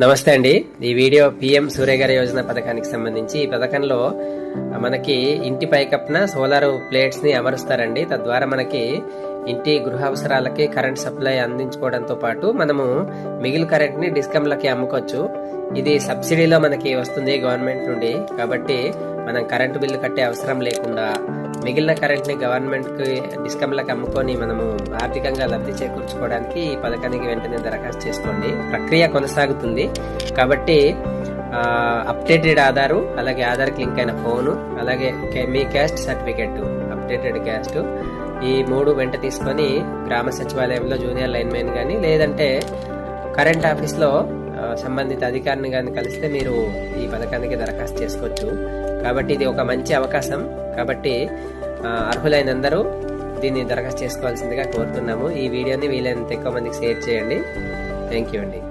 నమస్తే అండి. ఈ వీడియో పిఎం సూర్యఘర్ యోజన పథకానికి సంబంధించి. ఈ పథకంలో మనకి ఇంటి పైకప్పున సోలార్ ప్లేట్స్ ని అమరుస్తారండి. తద్వారా మనకి ఇంటి గృహ అవసరాలకి కరెంట్ సప్లై అందించుకోవడంతో పాటు మనము మిగిలిన కరెంట్ ని డిస్కమ్లకి అమ్ముకోవచ్చు. ఇది సబ్సిడీలో మనకి వస్తుంది గవర్నమెంట్ నుండి. కాబట్టి మనం కరెంటు బిల్లు కట్టే అవసరం లేకుండా మిగిలిన కరెంట్ ని గవర్నమెంట్ కి డిస్కమ్లకు అమ్ముకొని మనము ఆర్థికంగా లబ్ధి చేకూర్చుకోవడానికి ఈ పథకానికి వెంటనే దరఖాస్తు చేసుకోండి. ప్రక్రియ కొనసాగుతుంది కాబట్టి అప్డేటెడ్ ఆధారు, అలాగే ఆధార్కి లింక్ అయిన ఫోను, అలాగే మీ క్యాస్ట్ సర్టిఫికెట్, అప్డేటెడ్ క్యాస్ట్, ఈ 3 వెంట తీసుకొని గ్రామ సచివాలయంలో జూనియర్ లైన్మెన్ కానీ లేదంటే కరెంట్ ఆఫీస్లో సంబంధిత అధికారిని కానీ కలిస్తే మీరు ఈ పథకానికి దరఖాస్తు చేసుకోవచ్చు. కాబట్టి ఇది ఒక మంచి అవకాశం. కాబట్టి అర్హులైన అందరూ దీన్ని దరఖాస్తు చేసుకోవాల్సిందిగా కోరుతున్నాము. ఈ వీడియోని వీలైనంత ఎక్కువ మందికి షేర్ చేయండి. థ్యాంక్ యూ అండి.